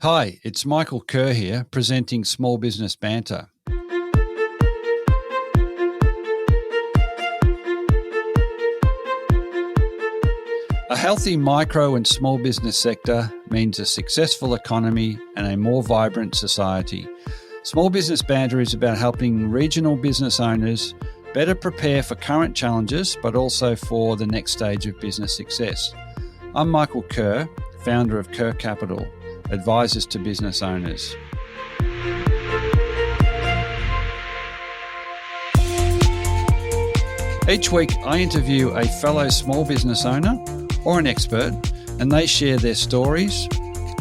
Hi, it's Michael Kerr here, presenting Small Business Banter. A healthy micro and small business sector means a successful economy and a more vibrant society. Small Business Banter is about helping regional business owners better prepare for current challenges, but also for the next stage of business success. I'm Michael Kerr, founder of KereKere, advisors to business owners. Each week, I interview a fellow small business owner or an expert, and they share their stories,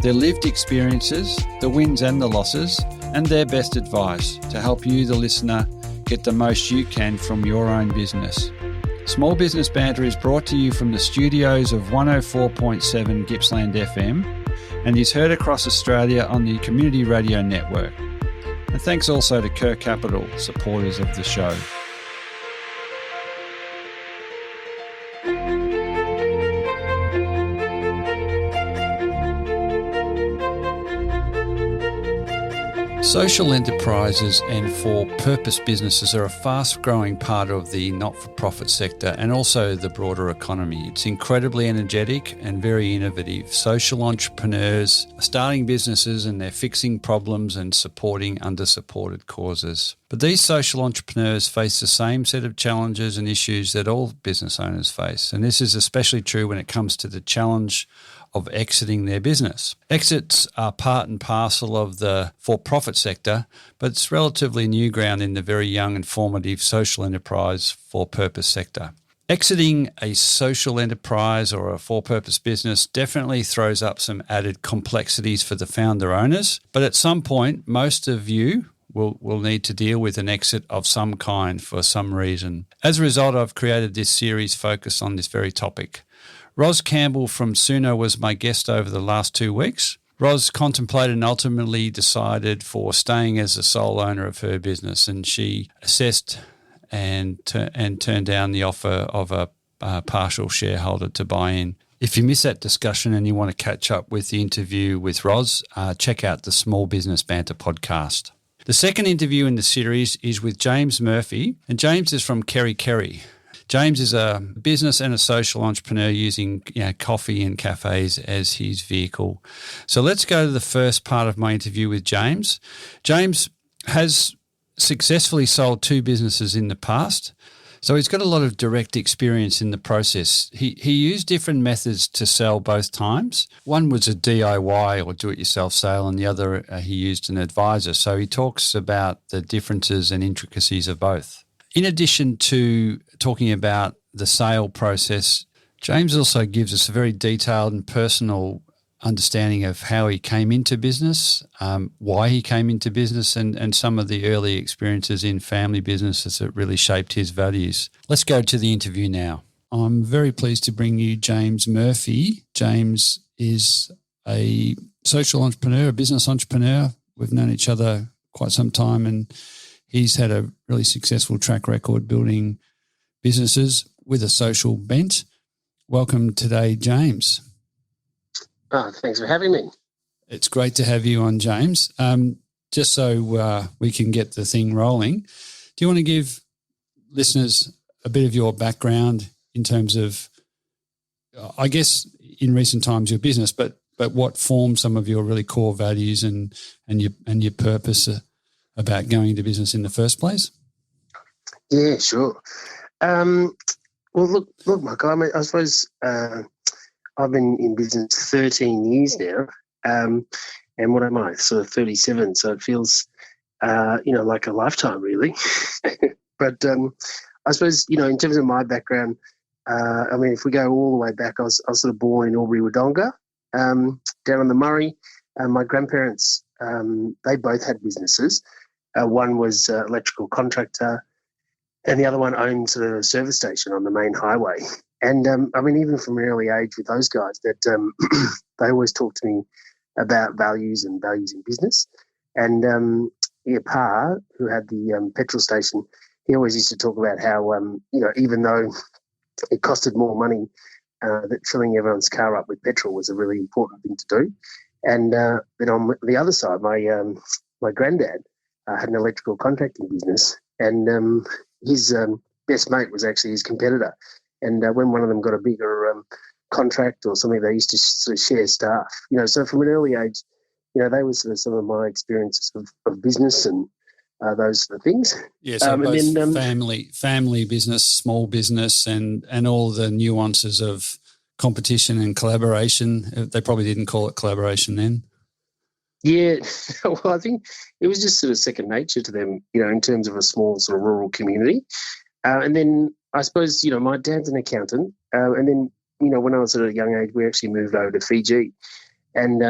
their lived experiences, the wins and the losses, and their best advice to help you, the listener, get the most you can from your own business. Small Business Banter is brought to you from the studios of 104.7 Gippsland FM and is heard across Australia on the Community Radio Network. And thanks also to KereKere, supporters of the show. Social enterprises and for-purpose businesses are a fast-growing part of the not-for-profit sector and also the broader economy. It's incredibly energetic and very innovative. Social entrepreneurs are starting businesses and they're fixing problems and supporting under-supported causes. But these social entrepreneurs face the same set of challenges and issues that all business owners face. And this is especially true when it comes to the challenge of exiting their business. Exits are part and parcel of the for-profit sector, but it's relatively new ground in the very young and formative social enterprise for-purpose sector. Exiting a social enterprise or a for-purpose business definitely throws up some added complexities for the founder owners, but at some point, most of you will need to deal with an exit of some kind for some reason. As a result, I've created this series focused on this very topic. Ros Campbell from Suno was my guest over the last 2 weeks. Ros contemplated and ultimately decided for staying as the sole owner of her business, and she assessed and turned down the offer of a partial shareholder to buy in. If you miss that discussion and you want to catch up with the interview with Ros, check out the Small Business Banter podcast. The second interview in the series is with James Murphy, and James is from KereKere. James is a business and a social entrepreneur using coffee and cafes as his vehicle. So let's go to the first part of my interview with James. James has successfully sold 2 businesses in the past, so he's got a lot of direct experience in the process. He used different methods to sell both times. One was a DIY or do-it-yourself sale, and the other he used an advisor. So he talks about the differences and intricacies of both. In addition to talking about the sale process, James also gives us a very detailed and personal understanding of how he came into business, why he came into business, and some of the early experiences in family businesses that really shaped his values. Let's go to the interview now. I'm very pleased to bring you James Murphy. James is a social entrepreneur, a business entrepreneur. We've known each other quite some time, and he's had a really successful track record building businesses with a social bent. Welcome today, James. Oh, thanks for having me. It's great to have you on, James. Just so we can get the thing rolling, do you want to give listeners a bit of your background in terms of, I guess, in recent times your business, but what formed some of your really core values and your purpose about going into business in the first place? Yeah, sure. Well, look, Michael, I suppose I've been in business 13 years now, and what am I, sort of 37, so it feels, like a lifetime, really. But I suppose, in terms of my background, if we go all the way back, I was sort of born in Albury-Wodonga, down on the Murray. My grandparents, they both had businesses. One was electrical contractor, and the other one owned sort of a service station on the main highway. And even from an early age with those guys, that they always talked to me about values and values in business. And Pa, who had the petrol station, he always used to talk about how, even though it costed more money, that filling everyone's car up with petrol was a really important thing to do. And then on the other side, my granddad had an electrical contracting business, and his best mate was actually his competitor. And when one of them got a bigger contract or something, they used to sort of share staff. So from an early age, they were sort of some of my experiences of business and those sort of things. Yeah, so both family business, small business, and all the nuances of competition and collaboration. They probably didn't call it collaboration then. Yeah, well, I think it was just sort of second nature to them, in terms of a small sort of rural community. And then I suppose, my dad's an accountant. And then, when I was at a young age, we actually moved over to Fiji. And,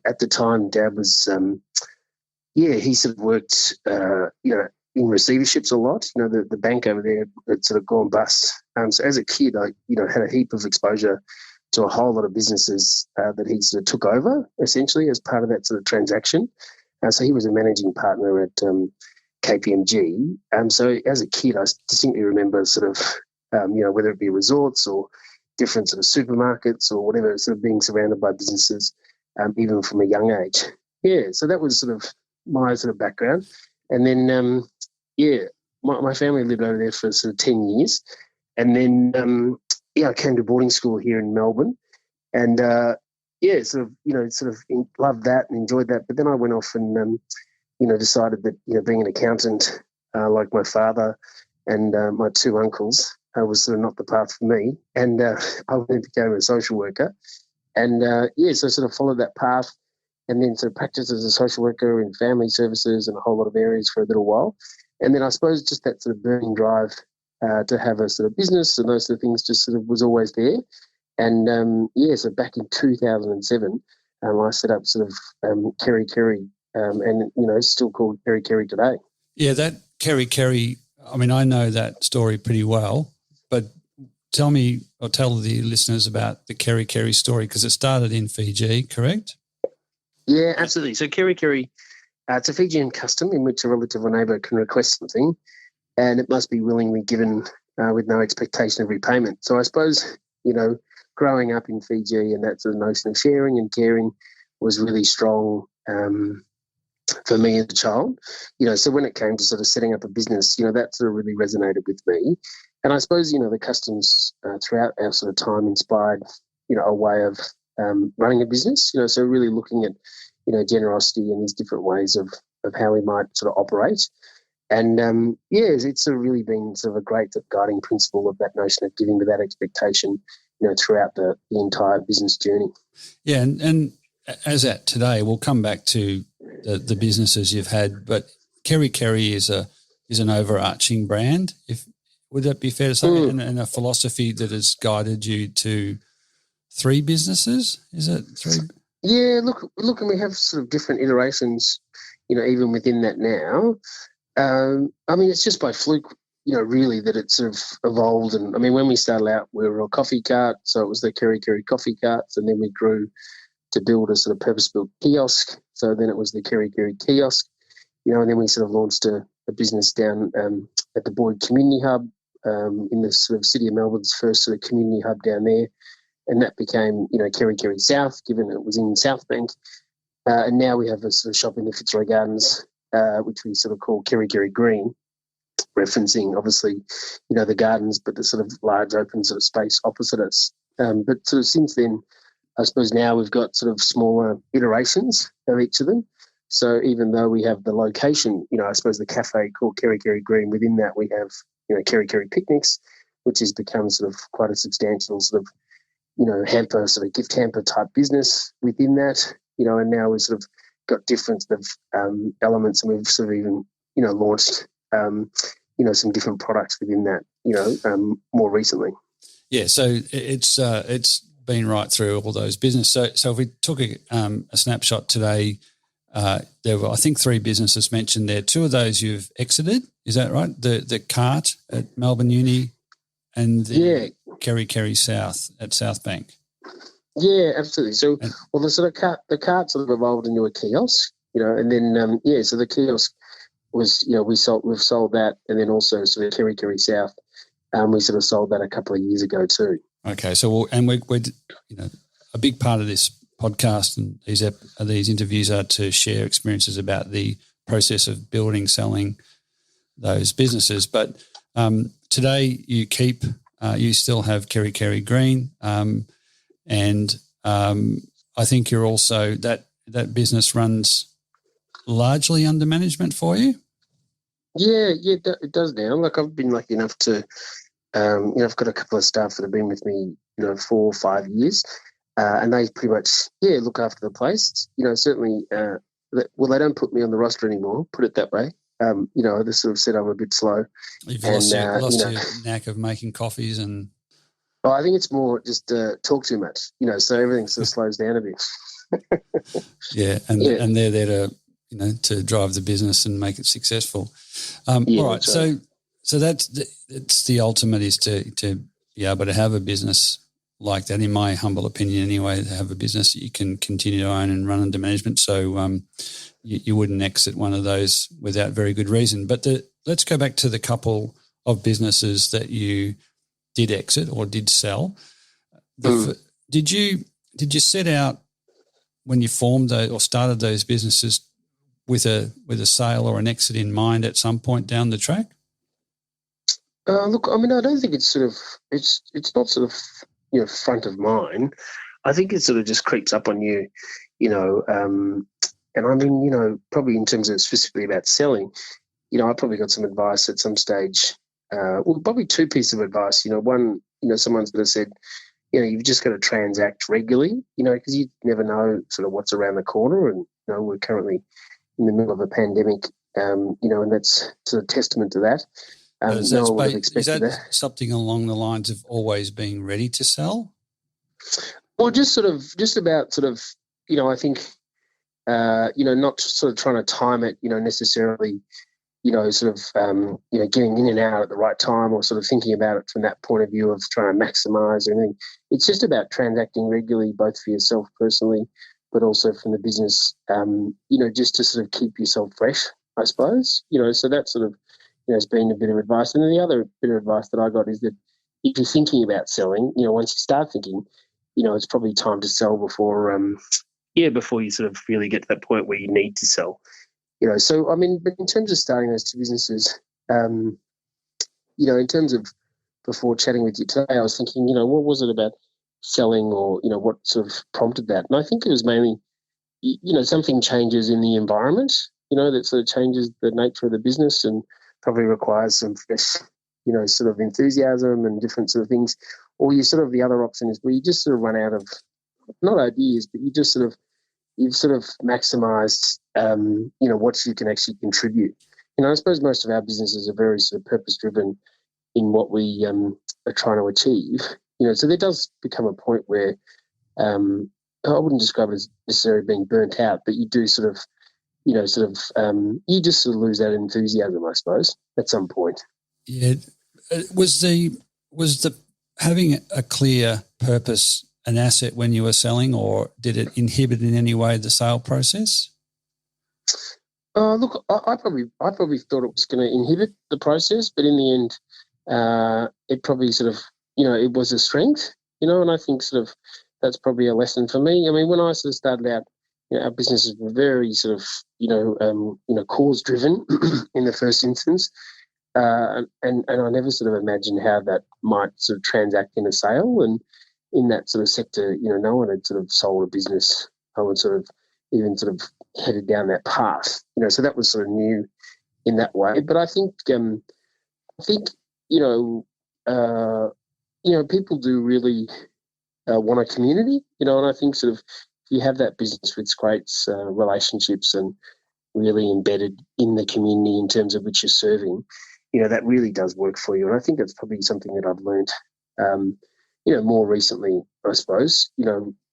at the time, Dad was, he sort of worked, in receiverships a lot. The bank over there had sort of gone bust. So as a kid, I, had a heap of exposure to a whole lot of businesses that he sort of took over, essentially, as part of that sort of transaction. So he was a managing partner at KPMG. So as a kid, I distinctly remember sort of, whether it be resorts or different sort of supermarkets or whatever, sort of being surrounded by businesses, even from a young age. Yeah, so that was sort of my sort of background. And then, my family lived over there for sort of 10 years. And then, I came to boarding school here in Melbourne, and loved that and enjoyed that. But then I went off and decided that being an accountant, like my father and my two uncles, was sort of not the path for me. And I then became a social worker, and so I sort of followed that path, and then sort of practiced as a social worker in family services and a whole lot of areas for a little while. And then I suppose just that sort of burning drive to have a sort of business and those sort of things just sort of was always there. And so back in 2007, I set up sort of KereKere, and it's still called KereKere today. Yeah, that KereKere, I mean, I know that story pretty well, but tell me or tell the listeners about the KereKere story, because it started in Fiji, correct? Yeah, absolutely. So KereKere, it's a Fijian custom in which a relative or neighbour can request something, and it must be willingly given with no expectation of repayment. So I suppose, growing up in Fiji and that sort of notion of sharing and caring was really strong for me as a child. So when it came to sort of setting up a business, that sort of really resonated with me. And I suppose, the customs throughout our sort of time inspired, a way of running a business, so really looking at, generosity and these different ways of how we might sort of operate. And, it's sort of really been sort of a great guiding principle of that notion of giving without expectation, throughout the entire business journey. Yeah, and as at today, we'll come back to the businesses you've had, but KereKere is an overarching brand. Would that be fair to say? And a philosophy that has guided you to 3 businesses? Is it 3? Yeah, look, and we have sort of different iterations, even within that now. I mean, it's just by fluke, really, that it sort of evolved. And I mean, when we started out, we were a coffee cart, so it was the KereKere coffee carts, and then we grew to build a sort of purpose-built kiosk. So then it was the KereKere kiosk, and then we sort of launched a business down at the Boyd Community Hub, in the sort of City of Melbourne's first sort of community hub down there. And that became, KereKere South, given it was in South Bank. And now we have a sort of shop in the Fitzroy Gardens, which we sort of call KereKere Green, referencing obviously, the gardens, but the sort of large open sort of space opposite us. But sort of since then, I suppose now we've got sort of smaller iterations of each of them. So even though we have the location, I suppose the cafe called KereKere Green, within that we have, KereKere Picnics, which has become sort of quite a substantial sort of, hamper, sort of gift hamper type business within that, and now we've sort of got different sort of elements, and we've sort of even, launched, some different products within that, more recently. Yeah, so it's been right through all those businesses. So if we took a snapshot today, there were, I think, 3 businesses mentioned there. 2 of those you've exited, is that right? The cart at Melbourne Uni and the KereKere South at South Bank. Yeah, absolutely. So, the sort of the cart sort of evolved into a kiosk, and then so the kiosk was, we've sold that, and then also sort of KereKere South, we sort of sold that a couple of years ago too. Okay, so we're a big part of this podcast and these interviews are to share experiences about the process of building, selling those businesses. But today you still have KereKere Green, and I think you're also that business runs largely under management for you. Yeah, it does now. Like I've been lucky enough to, I've got a couple of staff that have been with me, 4 or 5 years, and they pretty much, look after the place. Certainly, they don't put me on the roster anymore, put it that way. I just sort of said I'm a bit slow. You've lost your knack of making coffees and... Oh, I think it's more just talk too much, so everything sort of slows down a bit. Yeah, and they're there to, to drive the business and make it successful. All right, so that's the ultimate is to be able to have a business like that, in my humble opinion anyway, to have a business that you can continue to own and run under management. So you wouldn't exit one of those without very good reason. But let's go back to the couple of businesses that you did exit or did sell. Did you set out when you formed those or started those businesses with a sale or an exit in mind at some point down the track? Look, I mean, I don't think it's it's not sort of front of mind. I think it sort of just creeps up on you, and I mean, probably in terms of specifically about selling, I probably got some advice at some stage. Probably two pieces of advice. One, someone's sort of said, you've just got to transact regularly, because you never know sort of what's around the corner. And, we're currently in the middle of a pandemic, and that's sort of testament to that. No one would have expected that. Something along the lines of always being ready to sell? Well, just about I think, not sort of trying to time it, necessarily, getting in and out at the right time or sort of thinking about it from that point of view of trying to maximise everything. It's just about transacting regularly, both for yourself personally, but also from the business, just to sort of keep yourself fresh, I suppose. So that sort of, has been a bit of advice. And then the other bit of advice that I got is that if you're thinking about selling, once you start thinking, it's probably time to sell before you sort of really get to that point where you need to sell. So, I mean, but in terms of starting those two businesses, in terms of before chatting with you today, I was thinking, what was it about selling or, what sort of prompted that? And I think it was mainly, something changes in the environment, that sort of changes the nature of the business and probably requires some fresh, sort of enthusiasm and different sort of things. Or you sort of, the other option is where you just sort of run out of, not ideas, but you've sort of maximised, what you can actually contribute. I suppose most of our businesses are very sort of purpose-driven in what we are trying to achieve. So there does become a point where I wouldn't describe it as necessarily being burnt out, but you do sort of, you just sort of lose that enthusiasm, I suppose, at some point. Yeah. Was the having a clear purpose an asset when you were selling, or did it inhibit in any way the sale process? Look, I probably thought it was going to inhibit the process, but in the end, it probably sort of, it was a strength, and I think sort of that's probably a lesson for me. I mean, when I sort of started out, our businesses were very sort of, cause driven in the first instance. And I never sort of imagined how that might sort of transact in a sale. And in that sort of sector, no one had sort of sold a business. No one sort of even sort of headed down that path. So that was sort of new in that way. But I think people do really want a community, and I think sort of if you have that business which creates relationships and really embedded in the community in terms of which you're serving, that really does work for you. And I think that's probably something that I've learned, more recently, I suppose,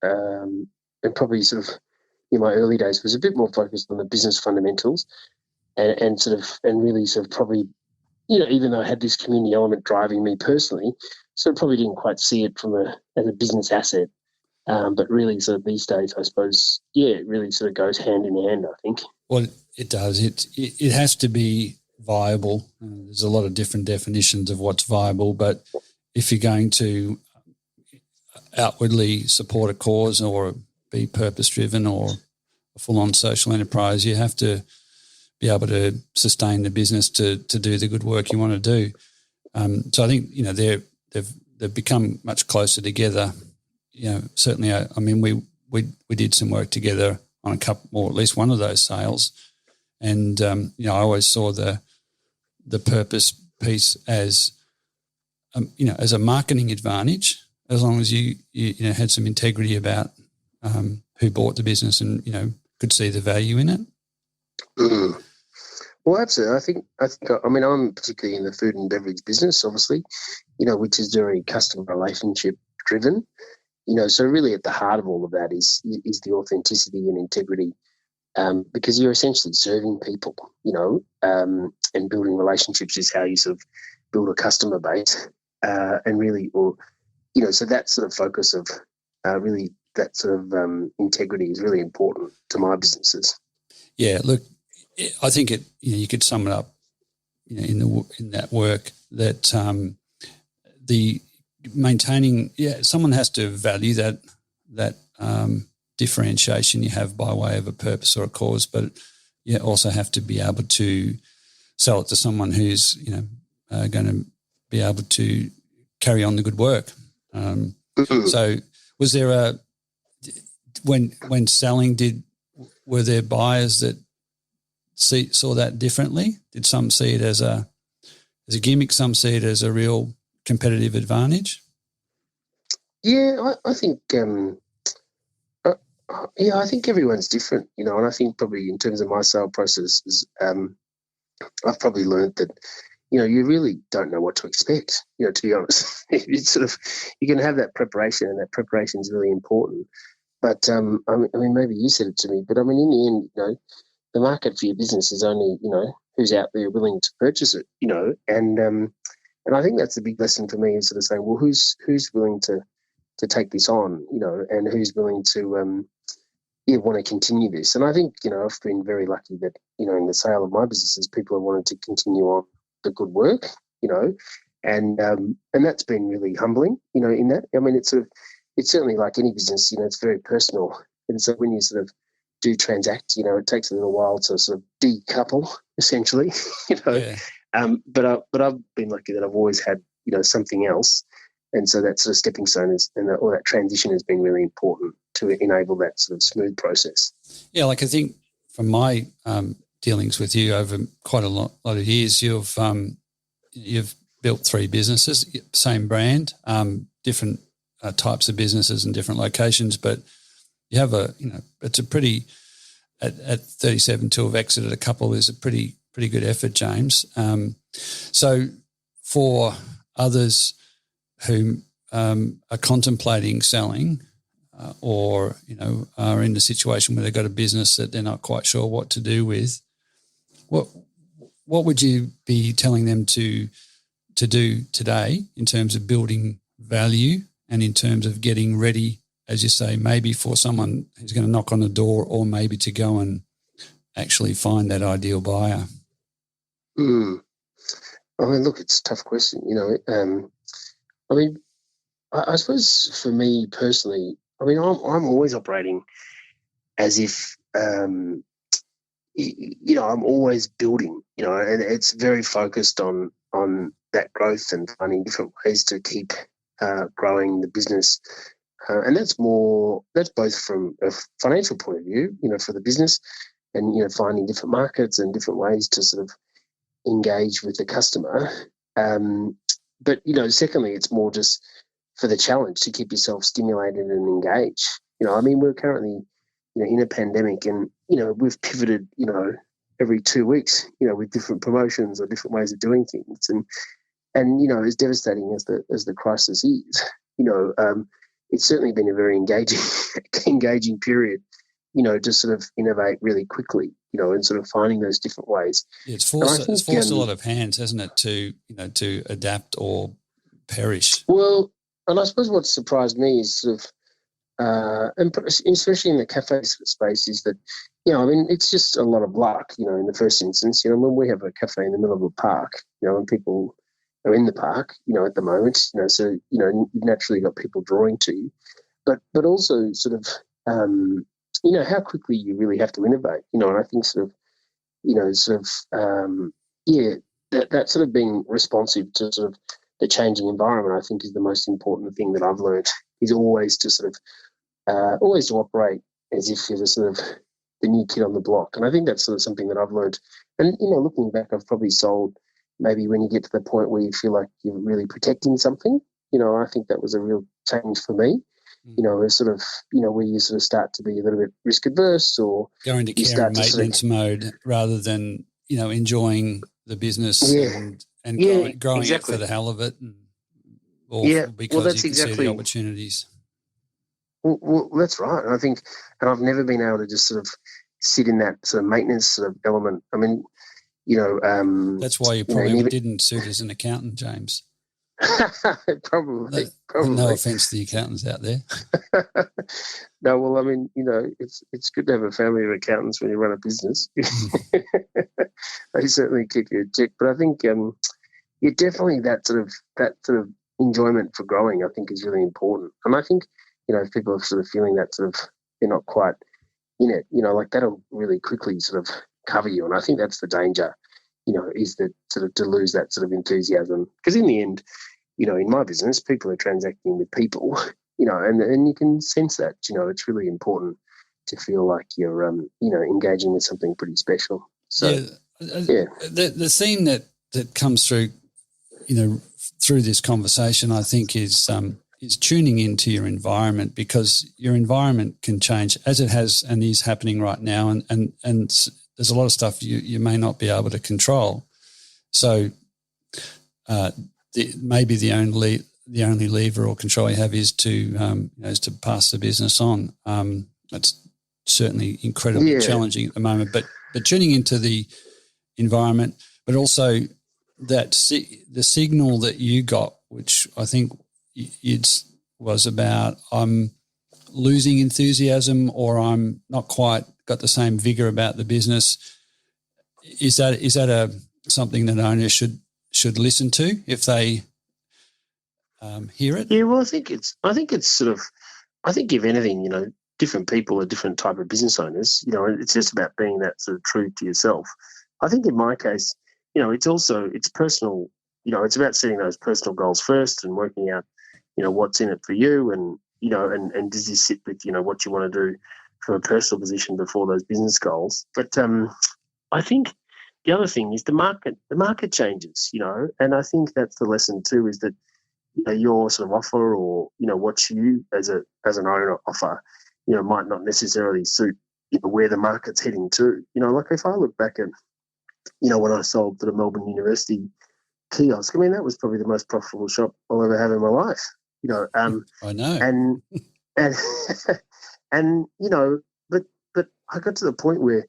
and probably sort of in my early days was a bit more focused on the business fundamentals and really sort of probably, even though I had this community element driving me personally, so I probably didn't quite see it as a business asset. But really sort of these days, I suppose, it really sort of goes hand in hand, I think. Well, it does. It has to be viable. There's a lot of different definitions of what's viable, but if you're going to outwardly support a cause or be purpose-driven or a full-on social enterprise, you have to be able to sustain the business to do the good work you want to do. So I think, they've become much closer together. Certainly, I mean, we did some work together on a couple, or at least one of those sales, and I always saw the purpose piece as as a marketing advantage, as long as you had some integrity about who bought the business and could see the value in it. Mm. Well, absolutely. I mean, I'm particularly in the food and beverage business, obviously, which is very customer relationship driven. So really at the heart of all of that is the authenticity and integrity, because you're essentially serving people, and building relationships is how you sort of build a customer base, and really, so that sort of focus of really that sort of integrity is really important to my businesses. Yeah, look, I think you could sum it up, in that work that the maintaining, someone has to value that differentiation you have by way of a purpose or a cause, but you also have to be able to sell it to someone who's going to be able to carry on the good work. So was there when selling, were there buyers that saw that differently? Did some see it as a gimmick? Some see it as a real competitive advantage? Yeah, I think I think everyone's different, and I think probably in terms of my sale processes, I've probably learned that you really don't know what to expect. To be honest, it's sort of, you can have that preparation, and that preparation is really important. But I mean, maybe you said it to me, but I mean, in the end, the market for your business is only who's out there willing to purchase it, and I think that's the big lesson for me, is sort of saying, well, who's willing to take this on, and who's willing to want to continue this. And I think I've been very lucky that in the sale of my businesses, people have wanted to continue on the good work, and that's been really humbling, in that. I mean, it's certainly like any business, it's very personal, and so when you sort of do transact, it takes a little while to sort of decouple, essentially, Yeah. But I've been lucky that I've always had something else, and so that sort of stepping stone or that transition has been really important to enable that sort of smooth process. Yeah, like I think from my dealings with you over quite a lot of years, you've built 3 businesses, same brand, different types of businesses and different locations, but you have it's a pretty, at 37 to have exited a couple is a pretty good effort, James. So for others who are contemplating selling, or are in a situation where they've got a business that they're not quite sure what to do with, what would you be telling them to do today in terms of building value and in terms of getting ready, as you say, maybe for someone who's going to knock on the door, or maybe to go and actually find that ideal buyer? I mean, look, it's a tough question. I mean, I suppose for me personally, I mean, I'm always operating as if, I'm always building, and it's very focused on that growth and finding different ways to keep growing the business. And that's both from a financial point of view, for the business, and, finding different markets and different ways to sort of engage with the customer. But, secondly, it's more just for the challenge to keep yourself stimulated and engaged. I mean, we're currently, in a pandemic, and, we've pivoted, every 2 weeks, with different promotions or different ways of doing things. And as devastating as the crisis is, it's certainly been a very engaging period, to sort of innovate really quickly, and sort of finding those different ways. Yeah, it's forced a lot of hands, hasn't it, to adapt or perish? Well, and I suppose what surprised me is sort of, and especially in the cafe space, is that, I mean, it's just a lot of luck, in the first instance. When we have a cafe in the middle of a park, and people are in the park, at the moment, so, you've naturally got people drawing to you. But also sort of how quickly you really have to innovate, and I think that sort of being responsive to sort of the changing environment, I think is the most important thing that I've learned, is always to sort of, always to operate as if you're the sort of the new kid on the block. And I think that's sort of something that I've learned. And, looking back, I've probably sold maybe when you get to the point where you feel like you're really protecting something, I think that was a real change for me. It's sort of, where you sort of start to be a little bit risk adverse, or go into you care and start to maintenance mode rather than, enjoying the business yeah, and yeah, growing it for exactly. the hell of it, or Yeah, well, because you that's can see the exactly. opportunities. Well, that's right. And I think, and I've never been able to just sort of sit in that sort of maintenance sort of element. I mean, That's why you probably didn't suit as an accountant, James. probably. No offence to the accountants out there. No, well, I mean, it's good to have a family of accountants when you run a business. They certainly keep you in check. But I think, definitely that sort of enjoyment for growing, I think, is really important. And I think, if people are sort of feeling that sort of they're not quite in it, like that'll really quickly sort of cover you. And I think that's the danger, is that sort of to lose that sort of enthusiasm. Because in the end, in my business, people are transacting with people, and you can sense that, it's really important to feel like you're, engaging with something pretty special. So, yeah. The theme that comes through, through this conversation, I think is tuning into your environment, because your environment can change, as it has and is happening right now, and there's a lot of stuff you may not be able to control. So maybe the only lever or control you have is to pass the business on. That's certainly incredibly challenging at the moment, but tuning into the environment, but also that the signal that you got, which I think was about I'm losing enthusiasm, or I'm not quite got the same vigor about the business. Is that something that owners should listen to if they hear it? Yeah, well, I think it's sort of, I think if anything, different people are different type of business owners. It's just about being that sort of true to yourself. I think in my case, it's personal. It's about setting those personal goals first and working out, what's in it for you, and and does this sit with what you want to do from a personal position before those business goals. But I think the other thing is the market changes, and I think that's the lesson too, is that your sort of offer, or what you as an owner offer, might not necessarily suit where the market's heading to. Like if I look back at when I sold to the Melbourne University kiosk, I mean that was probably the most profitable shop I'll ever have in my life. I know, and and but I got to the point where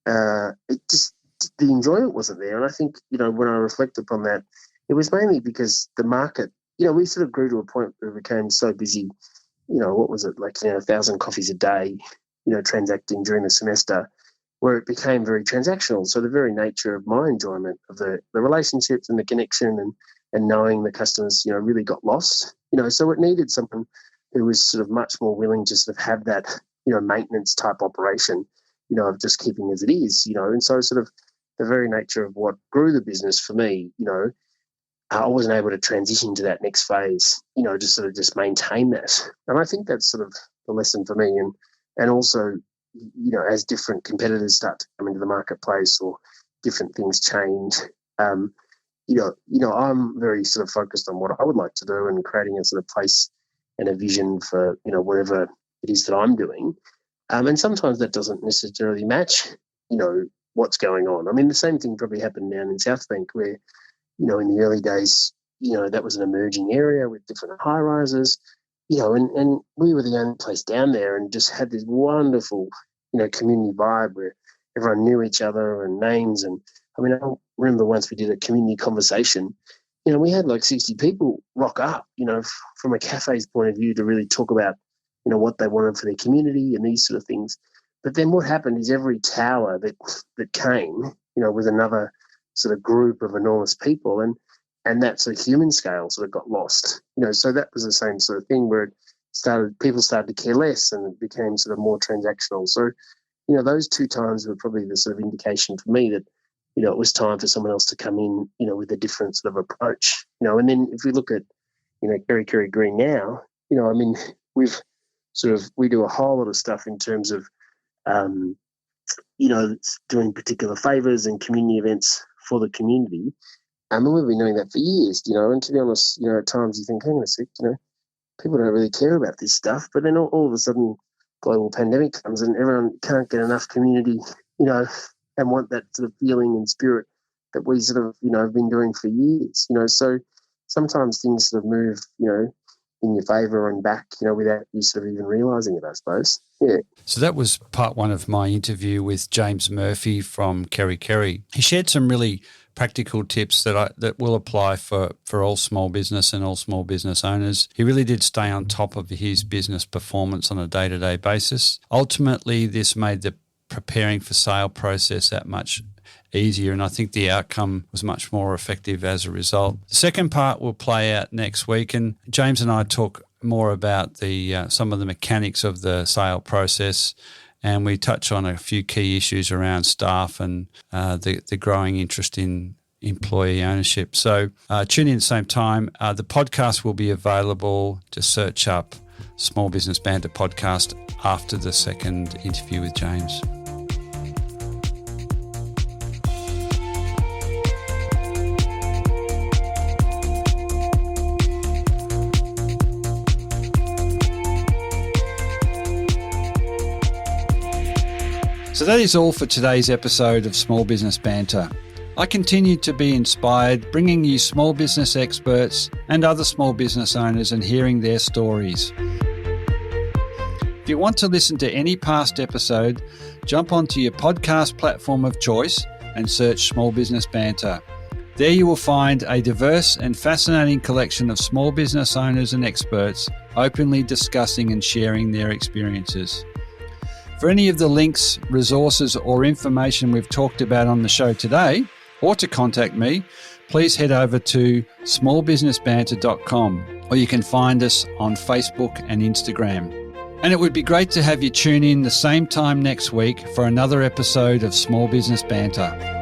it just, the enjoyment wasn't there. And I think when I reflect upon that, it was mainly because the market, we sort of grew to a point where we became so busy. What was it, like 1,000 coffees a day, transacting during the semester, where it became very transactional. So the very nature of my enjoyment of the relationships and the connection and knowing the customers, really got lost. So it needed someone who was sort of much more willing to sort of have that, maintenance type operation, of just keeping as it is, and so sort of the very nature of what grew the business for me, I wasn't able to transition to that next phase, just sort of just maintain that. And I think that's sort of the lesson for me. And also, as different competitors start to come into the marketplace or different things change, I'm very sort of focused on what I would like to do and creating a sort of place and a vision for, whatever it is that I'm doing. And sometimes that doesn't necessarily match, what's going on. I mean, the same thing probably happened down in South Bank where, in the early days, that was an emerging area with different high rises, and we were the only place down there and just had this wonderful, community vibe where everyone knew each other and names. And I mean, I remember once we did a community conversation, we had like 60 people rock up, from a cafe's point of view to really talk about, what they wanted for their community and these sort of things. But then what happened is every tower that came, was another sort of group of enormous people, and that sort of human scale sort of got lost. So that was the same sort of thing where people started to care less, and it became sort of more transactional. So, those two times were probably the sort of indication for me that, it was time for someone else to come in, with a different sort of approach. And then if we look at, KereKere Green now, we do a whole lot of stuff in terms of, doing particular favours and community events for the community. And we've been doing that for years, and to be honest, at times you think, hang on a sec, people don't really care about this stuff. But then all of a sudden, global pandemic comes and everyone can't get enough community, and want that sort of feeling and spirit that we sort of, have been doing for years, So sometimes things sort of move, in your favour and back, without you sort of even realising it, I suppose. Yeah. So that was part one of my interview with James Murphy from KereKere. He shared some really practical tips that will apply for all small business and all small business owners. He really did stay on top of his business performance on a day-to-day basis. Ultimately, this made the preparing for sale process that much easier, and I think the outcome was much more effective as a result. The second part will play out next week, and James and I talk more about the some of the mechanics of the sale process, and we touch on a few key issues around staff and the growing interest in employee ownership. So tune in at the same time. The podcast will be available. Just search up Small Business Banter Podcast after the second interview with James. So that is all for today's episode of Small Business Banter. I continue to be inspired, bringing you small business experts and other small business owners and hearing their stories. If you want to listen to any past episode, jump onto your podcast platform of choice and search Small Business Banter. There you will find a diverse and fascinating collection of small business owners and experts openly discussing and sharing their experiences. For any of the links, resources, or information we've talked about on the show today, or to contact me, please head over to smallbusinessbanter.com, or you can find us on Facebook and Instagram. And it would be great to have you tune in the same time next week for another episode of Small Business Banter.